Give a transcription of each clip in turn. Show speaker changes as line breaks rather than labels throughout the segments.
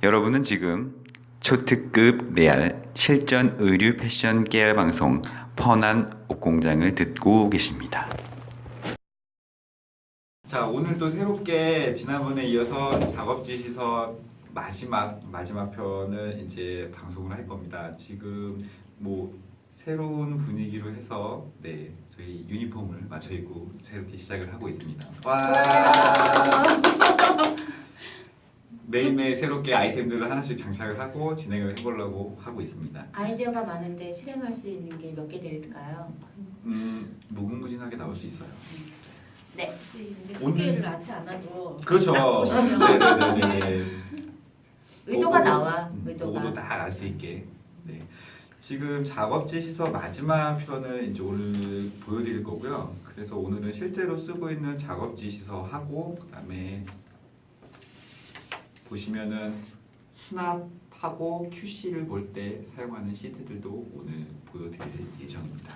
여러분은 지금 초특급 레알 실전 의류 패션 깨알 방송 펀한 옷공장을 듣고 계십니다. 자, 오늘도 새롭게 지난번에 이어서 작업지 시선 마지막 편을 이제 방송을 할 겁니다. 지금 뭐 새로운 분위기로 해서 저희 유니폼을 맞춰 입고 새롭게 시작을 하고 있습니다. 와! 매일매일 새롭게 아이템들을 하나씩 장착을 하고 진행을 해보려고 하고 있습니다.
아이디어가 많은데 실행할 수 있는 게 몇 개 될까요?
무궁무진하게 나올 수 있어요.
네.
이제 소개를 하지 않아도
그렇죠.
딱 보시면
네네네.
의도가 나와.
보고도
의도가.
딱 알 수 있게. 네. 지금 작업지 시서 마지막 편을 이제 오늘 보여드릴 거고요. 그래서 오늘은 실제로 쓰고 있는 작업지 시서하고 그다음에 보시면은 수납하고 QC를 볼 때 사용하는 시트들도 오늘 보여드릴 예정입니다.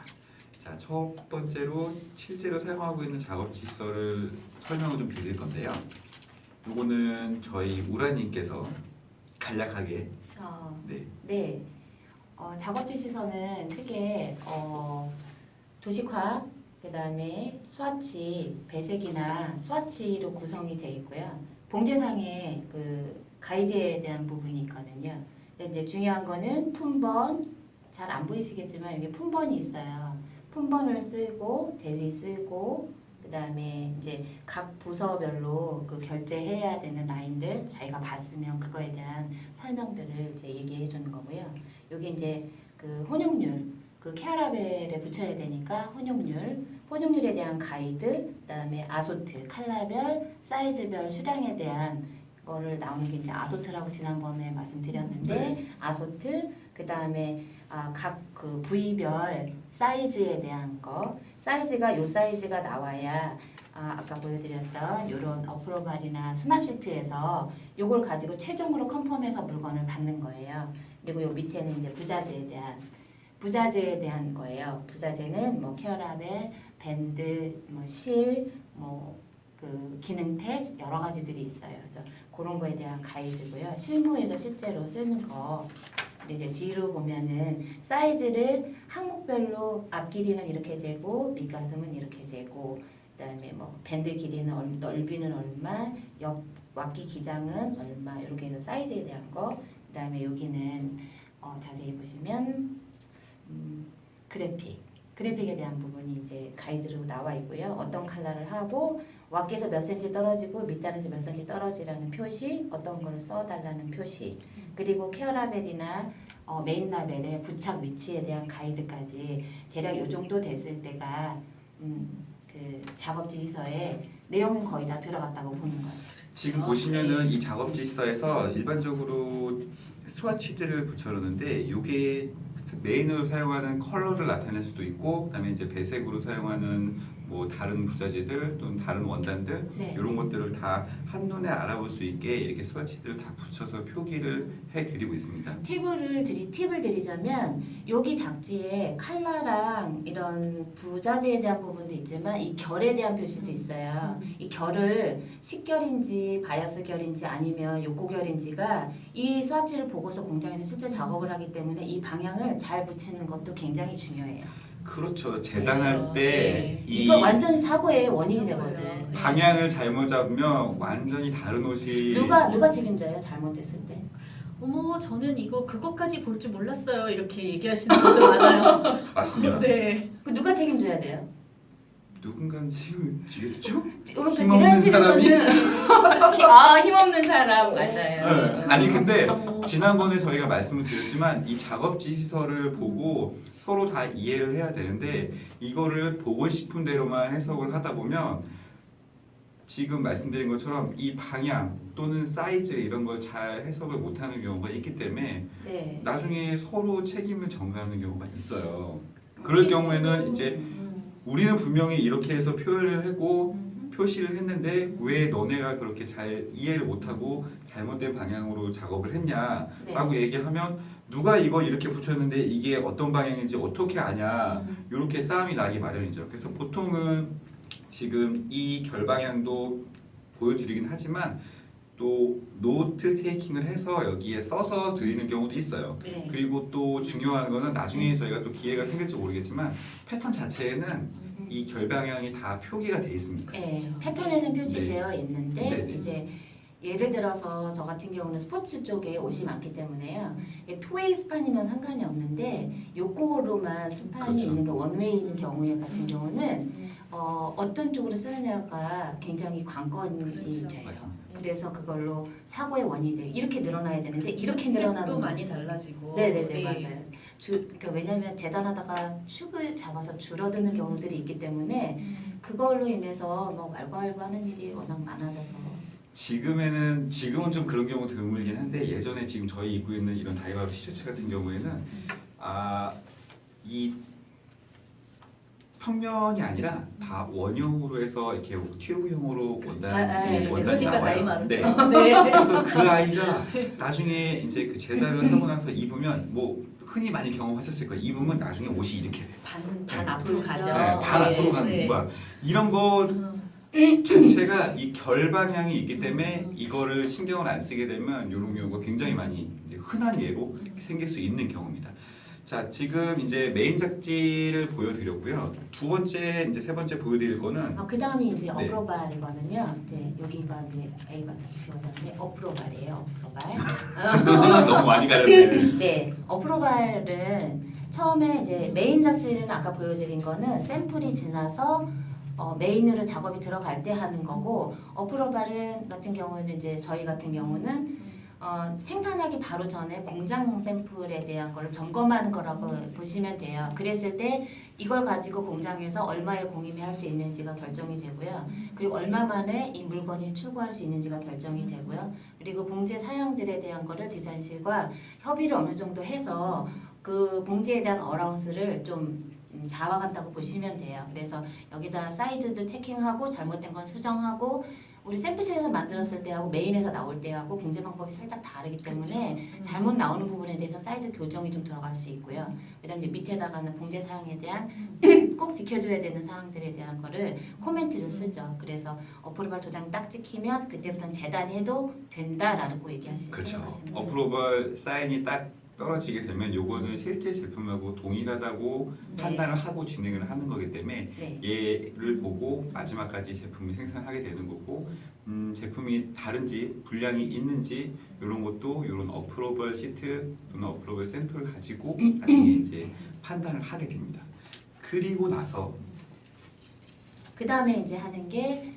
자, 첫 번째로 실제로 사용하고 있는 작업지 시설을 설명을 좀 드릴 건데요. 이거는 저희 우라님께서 간략하게
네. 작업지 시선은 크게 도식화, 그다음에 스와치, 배색이나 스와치로 구성이 되어 있고요. 봉제상에 그 가이드에 대한 부분이 있거든요. 근데 이제 중요한 거는 품번, 잘 안 보이시겠지만 여기 품번이 있어요. 품번을 쓰고 대리 쓰고 그다음에 이제 각 부서별로 그 결제해야 되는 라인들 자기가 봤으면 그거에 대한 설명들을 이제 얘기해 주는 거고요. 여기 이제 그 혼용률, 그 케어라벨에 붙여야 되니까 혼용률에 대한 가이드, 그다음에 아소트, 컬러별, 사이즈별, 수량에 대한 거를 나오는 게 이제 아소트라고 지난번에 말씀드렸는데
네.
아소트, 그다음에 각 그 부위별 사이즈에 대한 거, 사이즈가 요 사이즈가 나와야 아까 보여드렸던 이런 어프로발이나 수납 시트에서 요걸 가지고 최종으로 컨펌해서 물건을 받는 거예요. 그리고 요 밑에는 이제 부자재에 대한 거예요. 부자재는 뭐 케어라벨, 밴드, 뭐 실, 그 기능택 여러 가지들이 있어요. 그래서 그런 거에 대한 가이드고요. 실무에서 실제로 쓰는 거. 이제 뒤로 보면은 사이즈를 항목별로 앞 길이는 이렇게 재고 밑가슴은 이렇게 재고 그다음에 뭐 밴드 길이는 넓이는 얼마, 옆 왁기 기장은 얼마 이렇게 해서 사이즈에 대한 거. 그다음에 여기는 자세히 보시면 그래픽에 대한 부분이 이제 가이드로 나와 있고요. 어떤 컬러를 하고 왁기에서 몇 센치 떨어지고 밑단에서 몇 센치 떨어지라는 표시, 어떤 걸 써달라는 표시, 그리고 케어라벨이나 메인 라벨의 부착 위치에 대한 가이드까지 대략 요 정도 됐을 때가 그 작업지 시서에 내용은 거의 다 들어갔다고 보는 거예요.
지금 보시면은 이 작업지 시서에서 일반적으로 스와치들을 붙여놓는데 이게 메인으로 사용하는 컬러를 나타낼 수도 있고 그다음에 이제 배색으로 사용하는 뭐 다른 부자재들 또는 다른 원단들
네.
이런 것들을 다 한눈에 알아볼 수 있게 이렇게 스와치들을 다 붙여서 표기를 해드리고 있습니다.
팁을 드리자면 여기 작지에 컬러랑 이런 부자재에 대한 부분도 있지만 이 결에 대한 표시도 있어요. 이 결을 식결인지 바이어스 결인지 아니면 요코결인지가 이 스와치를 보고서 공장에서 실제 작업을 하기 때문에 이 방향을 잘 붙이는 것도 굉장히 중요해요.
그렇죠. 재단할 때
네.
이
이거 완전히 사고의 원인이 되거든.
방향을 잘못 잡으면 완전히 다른 옷이
누가 책임져요? 잘못됐을 때?
어머 저는 이거 그것까지 볼 줄 몰랐어요 이렇게 얘기하시는 분들 많아요.
맞습니다.
네.
그 누가 책임져야 돼요?
누군가는 책임을 지겠죠?
지금 그
힘없는
디자인실에서는 힘없는 사람 맞아요.
네. 아니 근데
어.
지난번에 저희가 말씀을 드렸지만 이 작업지 시설을 보고 서로 다 이해를 해야 되는데 이거를 보고 싶은 대로만 해석을 하다 보면 지금 말씀드린 것처럼 이 방향 또는 사이즈 이런 걸 잘 해석을 못하는 경우가 있기 때문에
네.
나중에 서로 책임을 전가하는 경우가 있어요. 그럴 경우에는 이제 우리는 분명히 이렇게 해서 표현을 하고 표시를 했는데 왜 너네가 그렇게 잘 이해를 못하고 잘못된 방향으로 작업을 했냐라고 얘기하면 누가 이거 이렇게 붙였는데 이게 어떤 방향인지 어떻게 아냐 이렇게 싸움이 나기 마련이죠. 그래서 보통은 지금 이 결방향도 보여드리긴 하지만 또 또 노트 테이킹을 해서 여기에 써서 드리는 경우도 있어요.
네.
그리고 또 중요한 거는 나중에 저희가 또 기회가 생길지 모르겠지만 패턴 자체에는 이 결방향이 다 표기가 돼 있습니다.
네,
그렇죠.
패턴에는 표시되어 있는데
네, 네.
이제 예를 들어서 저 같은 경우는 스포츠 쪽에 옷이 많기 때문에요. 투웨이 스판이면 상관이 없는데 요거로만 스판이
그렇죠.
있는 게 원웨이인 경우에 같은 경우는 어떤 쪽으로 쓰느냐가 굉장히 관건이
그렇죠.
돼요.
맞습니다.
그래서 그걸로 사고의 원인이 돼요. 이렇게 늘어나야 되는데 이렇게 늘어나는
또 많이
것이-
달라지고.
네네네
네.
맞아요. 그러니까 왜냐하면 재단하다가 축을 잡아서 줄어드는 경우들이 있기 때문에 그걸로 인해서 뭐 왈가왈부하는 일이 워낙 많아져서
지금은 좀 그런 경우 드물긴 한데 예전에 지금 저희 입고 있는 이런 다이바로 티셔츠 같은 경우에는 이 평면이 아니라 다 원형으로 해서 이렇게 튜브형으로 원단이
그러니까
나와요.
다이마루죠.
네.
네.
그래서 그 아이가 나중에 이제 그 재단을 하고 나서 입으면 뭐 흔히 많이 경험하셨을 거예요. 입으면 나중에 옷이 이렇게 돼요.
반
네.
앞으로
그렇죠.
가죠.
네, 반 앞으로 가는
네.
거야. 이런 거 자체가 이 결방향이 있기 때문에 이거를 신경을 안 쓰게 되면 이런 경우가 굉장히 많이 이제 흔한 예로 생길 수 있는 경우입니다. 자, 지금 이제 메인 잡지를 보여드렸고요. 두 번째, 이제 세 번째 보여드릴 거는
그 다음이 이제
네.
어프로발이거든요. 이제 여기가 이제 A가 좀 지워졌는데 어프로발이에요. 어프로발.
너무 많이 가렸네.
네, 어프로발은 처음에 이제 메인 잡지는 아까 보여드린 거는 샘플이 지나서 메인으로 작업이 들어갈 때 하는 거고 어프로발은 같은 경우는 이제 저희 같은 경우는 생산하기 바로 전에 공장 샘플에 대한 걸 점검하는 거라고 보시면 돼요. 그랬을 때 이걸 가지고 공장에서 얼마의 공임이 할 수 있는지가 결정이 되고요. 그리고 얼마 만에 이 물건이 출고할 수 있는지가 결정이 되고요. 그리고 봉제 사양들에 대한 거를 디자인실과 협의를 어느 정도 해서 그 봉지에 대한 어라운스를 좀 잡아간다고 보시면 돼요. 그래서 여기다 사이즈도 체킹하고 잘못된 건 수정하고 우리 샘플실에서 만들었을 때하고 메인에서 나올 때하고 봉제 방법이 살짝 다르기 때문에 잘못 나오는 부분에 대해서 사이즈 교정이 좀 들어갈 수 있고요. 그다음에 밑에다가는 봉제 사양에 대한 꼭 지켜줘야 되는 사항들에 대한 거를 코멘트를 쓰죠. 그래서 어프로발 도장 딱 찍히면 그때부터는 재단이 해도 된다라고 얘기하시는
그렇죠.
생각하시면 돼요.
어프로벌 사인이 딱 떨어지게 되면 요거는 실제 제품하고 동일하다고
네.
판단을 하고 진행을 하는 거기 때문에
네.
얘를 보고 마지막까지 제품을 생산하게 되는 거고 제품이 다른지 분량이 있는지 이런 것도 이런 어프로벌 시트 또는 어프로벌 샘플을 가지고 나중에 이제 판단을 하게 됩니다. 그리고 나서
그 다음에 이제 하는 게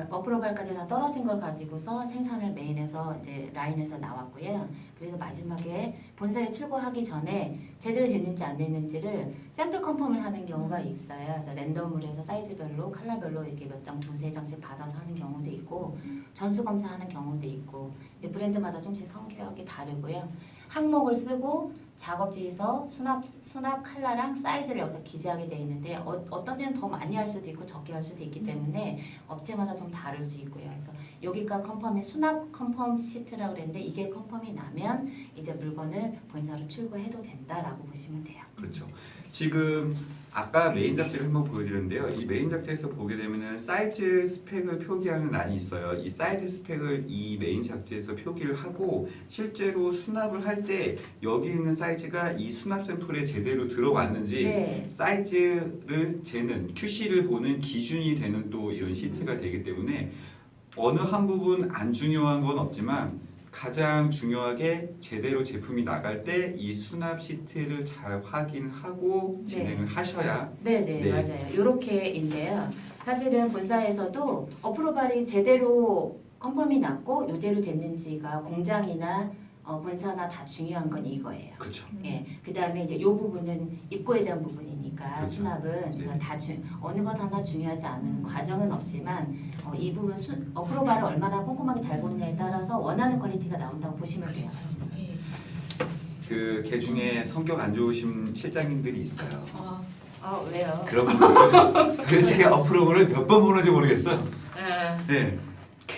어프로발까지 다 떨어진 걸 가지고서 생산을 메인에서 이제 라인에서 나왔고요. 그래서 마지막에 본사에 출고하기 전에 제대로 됐는지 안 됐는지를 샘플 컨펌을 하는 경우가 있어요. 그래서 랜덤으로 해서 사이즈별로 컬러별로 이렇게 몇 장, 두세 장씩 받아서 하는 경우도 있고 전수 검사하는 경우도 있고 이제 브랜드마다 좀씩 성격이 다르고요. 항목을 쓰고 작업지에서 수납 컬러랑 사이즈를 여기다 기재하게 돼 있는데 어떤 데는 더 많이 할 수도 있고 적게 할 수도 있기 때문에 업체마다 좀 다를 수 있고요. 그래서 여기가 컨펌이 수납 컨펌 시트라고 그랬는데 이게 컨펌이 나면 이제 물건을 본사로 출고해도 된다라고 보시면 돼요.
그렇죠. 지금 아까 메인 잡지를 한번 보여드렸는데요. 이 메인 잡지에서 보게 되면은 사이즈 스펙을 표기하는 란이 있어요. 이 사이즈 스펙을 이 메인 잡지에서 표기를 하고 실제로 수납을 할 때 여기 있는 사이즈가 이 수납 샘플에 제대로 들어왔는지
네.
사이즈를 재는 QC를 보는 기준이 되는 또 이런 시트가 되기 때문에 어느 한 부분 안 중요한 건 없지만 가장 중요하게 제대로 제품이 나갈 때 이 수납 시트를 잘 확인하고 진행을 하셔야
네네
네.
맞아요. 요렇게인데요. 사실은 본사에서도 어프로발이 제대로 컨펌이 났고 요대로 됐는지가 공장이나 본사나 다 중요한 건 이거예요.
그렇죠.
예, 그 다음에 이제 요 부분은 입고에 대한 부분이니까
그렇죠.
수납은
네.
이건 다 어느 것 하나 중요하지 않은 과정은 없지만 이 부분 어프로발을 얼마나 꼼꼼하게 잘 보느냐에 따라서 원하는 퀄리티가 나온다고 보시면 돼요.
네.
그 개 중에 성격 안 좋으신 실장님들이 있어요.
왜요?
그런 분들 그래서 제가 어프로벌을 몇 번 보는지 모르겠어요. 네.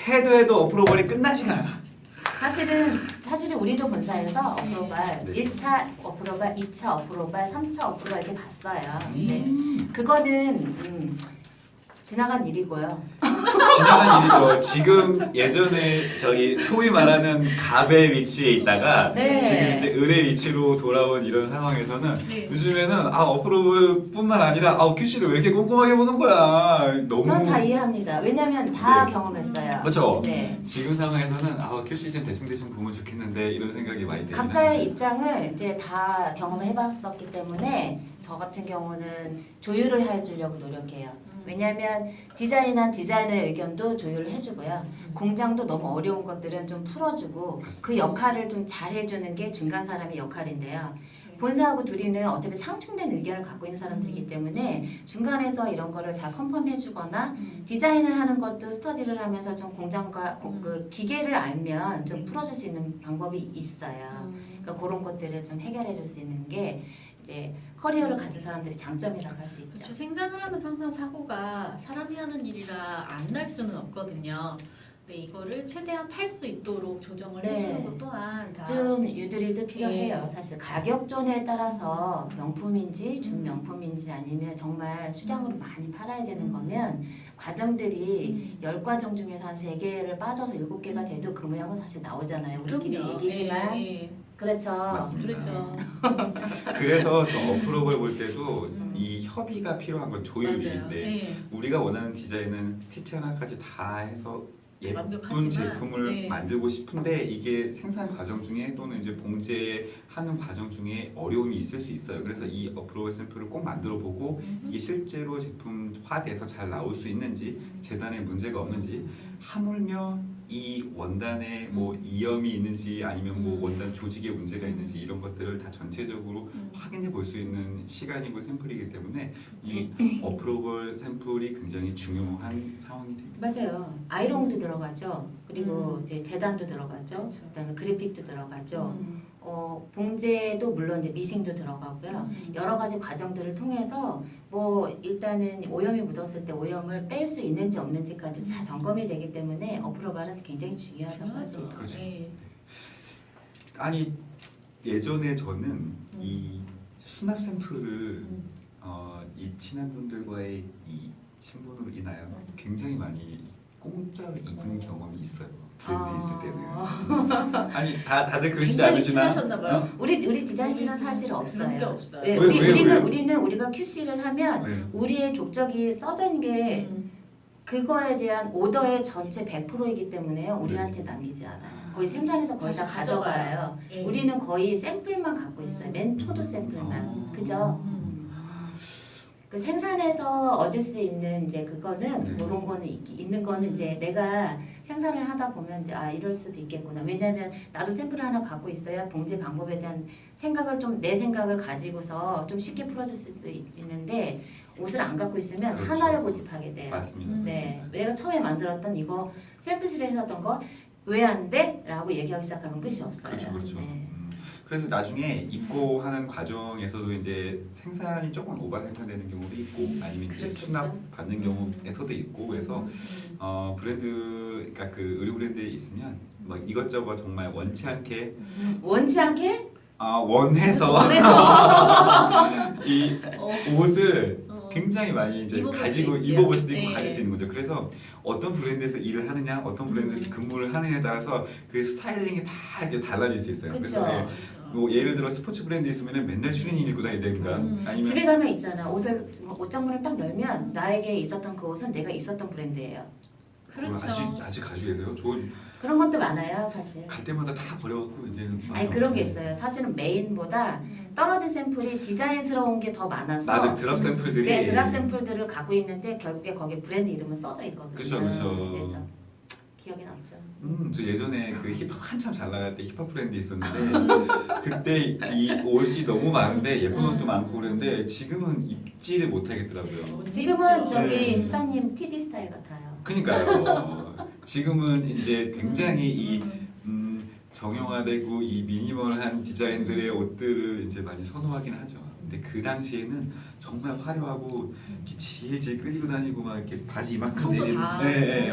해도 어프로벌이 끝나지가 않아.
사실은 우리도 본사에서 어프로발
네.
1차 어프로발, 2차 어프로발, 3차 어프로발 이렇게 봤어요. 근데 그거는 지나간 일이고요.
지나간 일이죠. 지금 예전에 저희 소위 말하는 갑의 위치에 있다가
네.
지금 이제 을의 위치로 돌아온 이런 상황에서는
네.
요즘에는 어프로브뿐만 아니라 QC를 왜 이렇게 꼼꼼하게 보는 거야. 너무
전 다 이해합니다. 왜냐면 다
네.
경험했어요.
그렇죠.
네.
지금 상황에서는 QC 좀 대충 보면 좋겠는데 이런 생각이 많이 들긴
각자의
합니다.
입장을 이제 다 경험해봤었기 때문에 저 같은 경우는 조율을 해주려고 노력해요. 왜냐하면 디자인한 디자인의 의견도 조율을 해주고요. 공장도 너무 어려운 것들은 좀 풀어주고
맞습니다.
그 역할을 좀 잘해주는 게 중간 사람의 역할인데요. 본사하고 둘이는 어차피 상충된 의견을 갖고 있는 사람들이기 때문에 중간에서 이런 거를 잘 컨펌해주거나 디자인을 하는 것도 스터디를 하면서 좀 공장과 그 기계를 알면 좀 풀어줄 수 있는 방법이 있어요. 그러니까 그런 것들을 좀 해결해줄 수 있는 게 이제 커리어를 가진 사람들이 장점이라고 할 수 있죠.
그렇죠. 생산을 하면서 항상 사고가 사람이 하는 일이라 안 날 수는 없거든요. 근데 이거를 최대한 팔 수 있도록 조정을
네.
해주는 것 또한 다
좀 유두리도 필요해요.
예.
사실 가격존에 따라서 명품인지 준명품인지 아니면 정말 수량으로 많이 팔아야 되는 거면 과정들이 10과정 중에서 한 3개를 빠져서 7개가 돼도 그 모양은 사실 나오잖아요. 우리끼리
그럼요.
얘기지만
예, 예.
그렇죠.
맞습니다.
그렇죠.
그래서 저 어프로브를 볼 때도
음.
이 협의가 필요한 건
맞아요.
조율인데
예.
우리가 원하는 디자인은 스티치 하나까지 다 해서 예쁜
완벽하지만,
제품을
네.
만들고 싶은데 이게 생산 과정 중에 또는 이제 봉제하는 과정 중에 어려움이 있을 수 있어요. 그래서 이 어프로브 샘플을 꼭 만들어 보고 이게 실제로 제품화돼서 잘 나올 수 있는지 재단에 문제가 없는지 하물며 이 원단에 뭐 이염이 있는지 아니면 뭐 원단 조직에 문제가 있는지 이런 것들을 다 전체적으로 확인해 볼 수 있는 시간이고 샘플이기 때문에 이 어프로벌 샘플이 굉장히 중요한 상황이 됩니다.
맞아요. 아이롱도 들어가죠. 그리고 이제 재단도 들어가죠.
그렇죠.
그다음에 그래픽도 들어가죠.
음.
봉제도 물론 이제 미싱도 들어가고요. 여러 가지 과정들을 통해서 뭐 일단은 오염이 묻었을 때 오염을 뺄 수 있는지 없는지까지 다 점검이 되기 때문에 어프로발은 굉장히 중요하다고 할 수 있어요.
그렇죠.
예.
아니 예전에 저는 이 수납 샘플을 이 친한 분들과의 이 친분으로 인하여 굉장히 많이 공짜로 입은 경험이 있어요. 브랜드 있을 때는. 아니 다들 그러시지
굉장히
않으시나?
친하셨나봐요.
우리 디자인실은 사실 없어요.
그런 게 없어요.
왜,
왜, 왜, 왜?
우리는 우리가 QC를 하면
네.
우리의 족적이 써져 있는 게 그거에 대한 오더의 전체 100%이기 때문에 우리한테 남기지 않아요. 거의 생산해서 거의 다
다시
가져가요.
예.
우리는 거의 샘플만 갖고 있어요. 맨 초도 샘플만. 그죠? 그 생산해서 얻을 수 있는 이제 그거는
네.
그런 거는 있는 거는 이제 내가 생산을 하다 보면 이제 이럴 수도 있겠구나. 왜냐면 나도 샘플을 하나 갖고 있어야 봉제 방법에 대한 생각을 좀 내 생각을 가지고서 좀 쉽게 풀어줄 수도 있는데 옷을 안 갖고 있으면
그렇죠.
하나를 고집하게 돼요.
맞습니다.
네, 내가 처음에 만들었던 이거 샘플실에서 했던 거 왜 안 돼? 라고 얘기하기 시작하면 끝이 없어요.
그렇죠, 그렇죠.
네.
그래서 나중에 입고 하는 과정에서도 이제 생산이 조금 오버 생산되는 경우도 있고 아니면 이제
그렇겠죠.
수납 받는 경우에서도 있고 그래서 브랜드 그러니까 그 의류 브랜드에 있으면 막 이것저것 정말 원치 않게
원치 않게
원해서 이 옷을 굉장히 많이 이제
입어볼
가지고
수 있게.
입어볼 수도 있고
네.
가질 수 있는 거죠. 그래서 어떤 브랜드에서 일을 하느냐, 어떤 브랜드에서 근무를 하느냐에 따라서 그 스타일링이 다 이렇게 달라질 수 있어요.
그쵸.
그래서 뭐 예를 들어 스포츠 브랜드 있으면 맨날 추리닝 입고 다니야 되니까 아니면
집에 가면 있잖아. 옷장문을 딱 열면 나에게 있었던 그 옷은 내가 있었던 브랜드예요.
그렇죠.
아직 가지고 계세요? 좋은
그런 것도 많아요, 사실.
갈 때마다 다 버려갖고 이제
아니 그런 게 있어요. 사실은 메인보다 떨어진 샘플이 디자인스러운 게 더 많아서
맞아 드랍 샘플들이
네, 드랍 샘플들을 갖고 있는데 결국에 거기에 브랜드 이름은 써져 있거든요.
그쵸, 그쵸.
그래서 기억에 남죠.
저 예전에 그 힙합 한참 잘 나갈 때 힙합 브랜드 있었는데 그때 이 옷이 너무 많은데 예쁜 옷도 많고 그랬는데 지금은 입지를 못 하겠더라고요.
지금은 저기
네.
시다님 TD 스타일 같아요.
그러니까요. 지금은 이제 굉장히 이 정형화되고 이 미니멀한 디자인들의 옷들을 이제 많이 선호하긴 하죠. 근데 그 당시에는 정말 화려하고 이렇게 질질 끌고 다니고 막 이렇게 바지 이만큼
청소
내리는
다.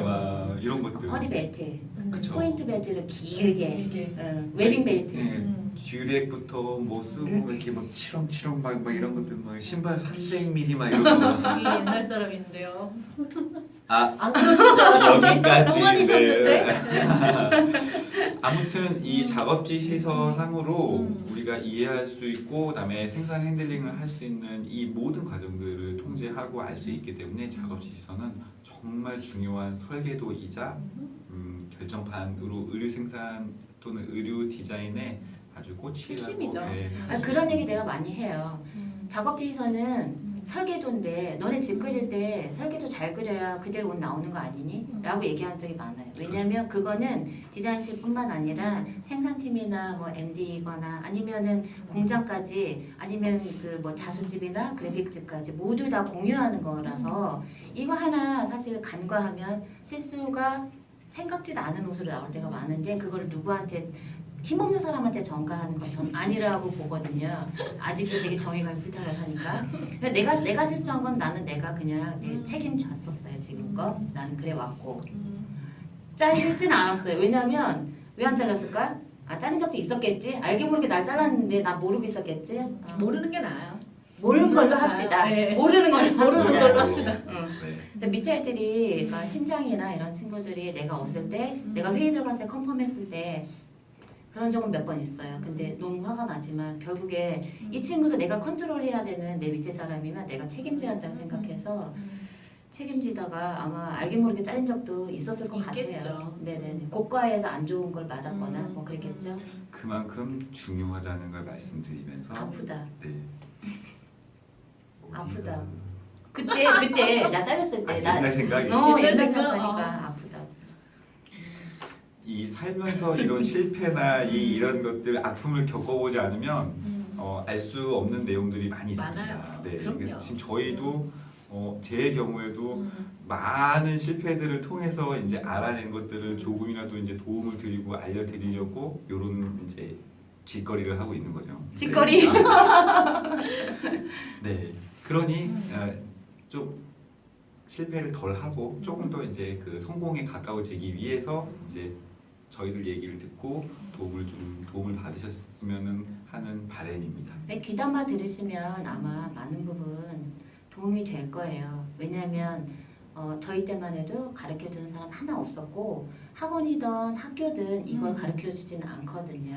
막 이런 것들.
허리 벨트,
그쵸.
포인트 벨트를 길게,
길게.
웨빙 벨트.
네. 듀렉부터 뭐 쓰고 이렇게 막 치렁치렁 막 이런 것들 막 신발 300mm 막 이런 거.
여기 옛날 사람인데요.
아
안 그러신 줄 알았는데
여기까지.
동안이셨는데.
네. 아무튼 이 작업지 시설상으로
음.
우리가 이해할 수 있고 그다음에 생산 핸들링을 할 수 있는 이 모든 과정들을 통제하고 알 수 있기 때문에 작업지 시설은 정말 중요한 설계도이자 결정판으로 의류 생산 또는 의류 디자인의 아주 꼬치라고.
핵심이죠.
네,
아,
할수
그런 얘기
있습니다.
내가 많이 해요. 작업지에서는 설계도인데 너네 집 그릴 때 설계도 잘 그려야 그대로 옷 나오는 거 아니니? 라고 얘기한 적이 많아요. 왜냐하면 그거는 디자인실뿐만 아니라 생산팀이나 뭐 MD거나 아니면은 공장까지 아니면 그 뭐 자수집이나 그래픽집까지 모두 다 공유하는 거라서 이거 하나 사실 간과하면 실수가 생각지도 않은 옷으로 나올 때가 많은데 그걸 누구한테 힘없는 사람한테 전가하는 건 전 아니라고 보거든요. 아직도 되게 정의감이 불타를 하니까. 그래서 내가 실수한 건 나는 내가 그냥 내 책임졌었어요 지금껏. 나는 그래 왔고 잘리진 않았어요. 왜냐면 왜 안 잘렸을까? 아 잘린 적도 있었겠지. 알게 모르게 날 잘랐는데 나 모르고 있었겠지.
모르는 게 나아요.
모르는 걸로 합시다.
네.
모르는 걸로
모르는
합시다.
걸로 합시다.
응.
네.
근데 밑에 애들이 그러니까 팀장이나 이런 친구들이 내가 없을 때 내가 회의 들어갔을 때 컨펌했을 때 그런 적은 몇 번 있어요. 근데 너무 화가 나지만 결국에 이 친구도 내가 컨트롤해야 되는 내 밑에 사람이면 내가 책임져야 한다고 생각해서 책임지다가 아마 알게 모르게 잘린 적도 있었을 것
있겠죠.
같아요. 네네네. 고과에서 안 좋은 걸 맞았거나 뭐 그랬겠죠.
그만큼 중요하다는 걸 말씀드리면서
아프다.
네.
아프다. 그때 나 잘렸을 때 나
옛날 생각이
너무
옛날
옛날
생각?
생각하니까 아프다.
이 살면서 이런 실패나 이런 것들 아픔을 겪어보지 않으면 알 수 없는 내용들이 많이 있습니다.
많아요.
네,
그럼요.
그래서 지금 저희도 제 경우에도 많은 실패들을 통해서 이제 알아낸 것들을 조금이라도 이제 도움을 드리고 알려드리려고 이런 이제 짓거리를 하고 있는 거죠.
짓거리.
네, 그러니 좀 실패를 덜 하고 조금 더 이제 그 성공에 가까워지기 위해서 이제 저희들 얘기를 듣고 도움을 받으셨으면 하는 바람입니다.
네, 귀담아 들으시면 아마 많은 부분 도움이 될 거예요. 왜냐하면 저희 때만 해도 가르쳐주는 사람 하나 없었고 학원이든 학교든 이걸 가르쳐주지는 않거든요.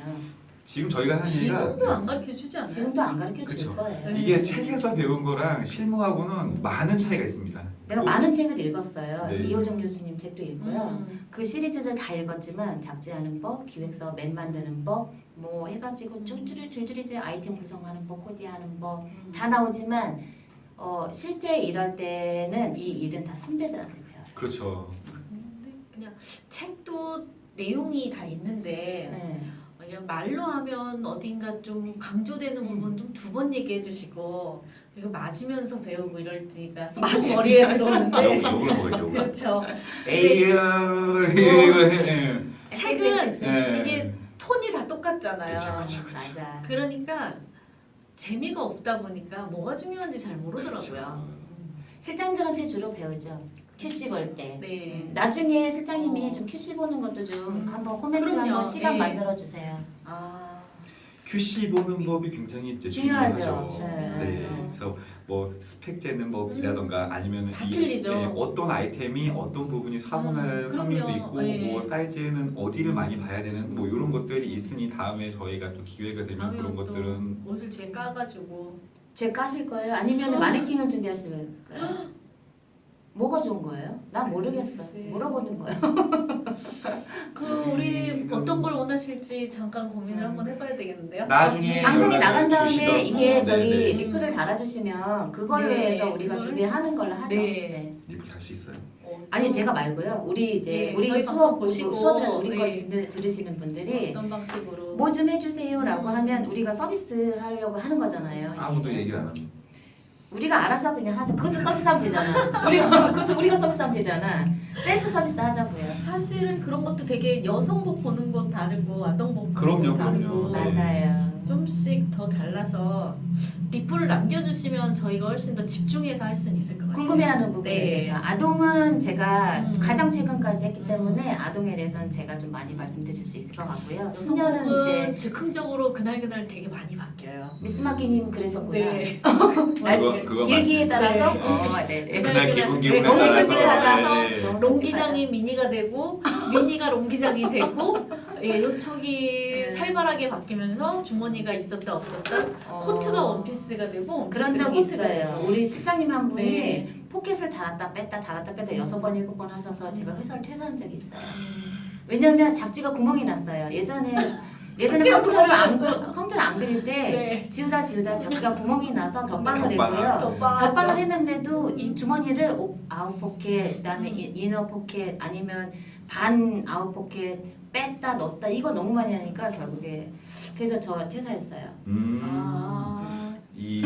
지금 저희가 하는 얘기가
지금도 안 가르쳐 주지 않아요?
지금도 안 가르쳐줄
그쵸.
거예요.
네.
이게 책에서 배운 거랑 실무하고는 많은 차이가 있습니다.
내가
뭐,
많은 책을 읽었어요.
네.
이호정 교수님 책도 읽고요. 그 시리즈들 다 읽었지만 작지하는 법, 기획서 맵 만드는 법, 뭐 해가지고 줄줄이 이제 아이템 구성하는 법, 코디하는 법 다 나오지만 실제 일할 때는 이 일은 다 선배들한테 배워요.
그렇죠.
그냥 책도 내용이 다 있는데
네.
그냥 말로 하면 어딘가 좀 강조되는 부분 좀 두 번 얘기해 주시고 그리고 맞으면서 배우고 이럴 때가 손 머리에 들어오는데
욕을 먹어요, 욕을.
그렇죠.
에이야 이거 해.
책은
네.
이게 톤이 다 똑같잖아요.
그쵸, 그쵸.
맞아.
그러니까 재미가 없다 보니까 뭐가 중요한지 잘 모르더라고요.
실장님들한테 주로 배우죠. QC 볼 때.
네.
나중에 실장님이 좀 QC 보는 것도 좀 한번 코멘트
그럼요.
한번 시간
네.
만들어 주세요.
아,
QC 보는 법이 굉장히 이제
중요하죠.
중요하죠.
네.
네. 그래서 뭐 스펙 재는 법이라던가 아니면
다 틀리죠.
어떤 아이템이 어떤 부분이 사고날
그럼요.
확률도 있고
네.
뭐 사이즈는 어디를 많이 봐야 되는 뭐 이런 것들이 있으니 다음에 저희가 또 기회가 되면
다음에
그런
또
것들은
옷을 제 까가지고
제 까실 거예요? 아니면 마네킹을 준비하실까요? 뭐가 좋은 거예요? 난 모르겠어.
글쎄.
물어보는 거예요.
우리 어떤 걸 원하실지 잠깐 고민을 한번 해봐야 되겠는데요.
나중에
방송이
연락을
나간 다음에
주시던-
이게 저기
네네.
리플을 달아주시면 그걸로
네,
해서 우리가
그걸
준비하는 걸로 하죠.
네.
네.
리플 할수 있어요.
아니 제가 말고요. 우리 이제
네,
우리
저희
수업
방송 보시고,
수업이나 우리 거
네.
들으시는 분들이
어떤 방식으로
뭐 좀 해주세요라고 하면 우리가 서비스 하려고 하는 거잖아요.
아무도
예.
얘기를 안 합니다.
우리가 알아서 그냥 하죠. 그것도 서비스하면 되잖아. 우리가 서비스하면 되잖아. 셀프 서비스 하자고요.
사실은 그런 것도 되게 여성복 보는 것 다르고 아동복 보는
그럼요,
것 다르고
그럼요. 네.
맞아요.
좀씩 더 달라서 리플을 남겨주시면 저희가 훨씬 더 집중해서 할 수는 있을 것 같아요.
궁금해하는 부분에
네.
대해서 아동은 제가 가장 최근까지 했기
음.
때문에 아동에 대해서는 제가 좀 많이 말씀드릴 수 있을 것 같고요. 수녀는 이제
여성복은 즉흥적으로 그날 되게 많이 바뀌어요.
미스마키님 그러셨구나.
네.
그거
일기에 따라서
네.
네.
그날 기분에
너무
따라서,
솔직하다서
네.
너무
롱기장이 미니가 되고 미니가 롱기장이 되고 예, 요척이 살벌하게 바뀌면서 주머니가 있었다 없었다 코트가 원피스가 되고
그런
원피스가
적이
코트가
있어요.
되고.
우리 실장님 한 분이
네.
포켓을 달았다 뺐다 6번 7번 하셔서 제가 회사를 퇴사한 적이 있어요.
음.
왜냐면 작지가 구멍이 났어요. 예전에
작지가
컴퓨터를 안 그릴 때
네.
지우다 작지가 구멍이 나서 덧방을 했고요.
덧방.
덧방을 했는데도 이 주머니를 아웃 포켓, 그다음에 이너 포켓 아니면 반 아웃 포켓 뺐다 넣었다 이거 너무 많이 하니까 결국에 그래서 저 퇴사했어요.
이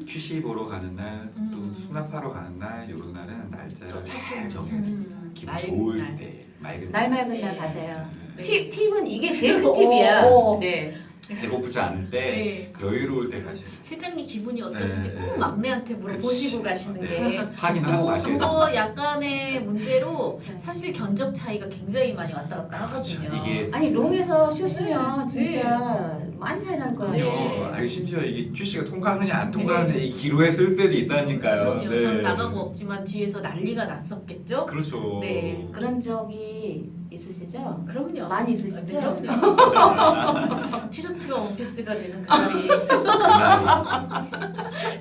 QC 보러 가는 날, 또 수납하러 가는 날, 이런 날은 날짜를 잘 정해야 돼요. 기분
맑은
좋을
날.
때, 맑은
날 맑은
네.
날 가세요.
네.
팁은 이게 제일 큰 팁이야.
오.
네.
배고프지 않을 때,
네.
여유로울 때 가시는
실장님 기분이 어떠신지
네,
꼭
네.
막내한테 물어보시고
그치.
가시는
네.
게
확인하고 가셔야 돼요.
그거 약간의 문제로
네.
사실 견적 차이가 굉장히 많이 왔다 갔다 하거든요.
이게
아니 롱에서 쉬시면 진짜 많이 차이 날 거예요.
네.
아니 심지어 이게 QC가 통과하느냐 안 통과하느냐 이 기로에 쓸 때도 있다니까요.
그럼요. 전 나가고 없지만 뒤에서 난리가 났었겠죠.
그렇죠.
네.
그런 적이 있으시죠?
그럼요.
많이 있으시죠?
네, 그럼요. 티셔츠가 원피스가 되는 그날이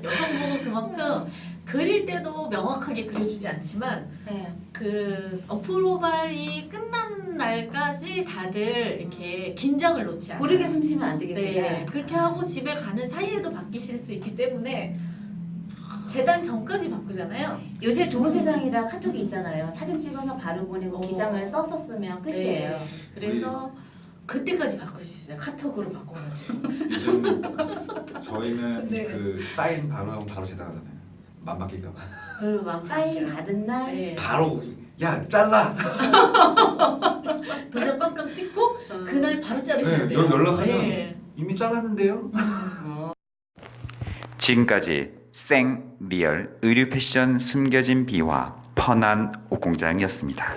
여성복은 그만큼 그릴 때도 명확하게 그려주지 않지만
네.
그 어프로발이 끝나는 날까지 다들 이렇게 긴장을 놓지 않아요.
고르게 숨 쉬면 안 되겠구나.
네, 그렇게 하고 집에 가는 사이에도 바뀌실 수 있기 때문에 재단 전까지 바꾸잖아요.
요새 좋은 세상이라 카톡이 있잖아요. 사진 찍어서 바로 보내고 기장을 써서 쓰면 끝이에요.
네, 그래서 그때까지 바꿀 수 있어요. 카톡으로 바꿔가지고.
요즘 저희는
네.
그 사인 바로 하고 바로 제작하잖아요. 맘바뀌가
그리고 막
사인
바뀌어요.
받은 날
네.
바로 야 잘라.
도장 꽝꽝 찍고 그날 바로 자르시면
네,
돼요.
연락하면
네.
이미 잘랐는데요.
지금까지 생 리얼 의류 패션 숨겨진 비화 펀한 옷공장이었습니다.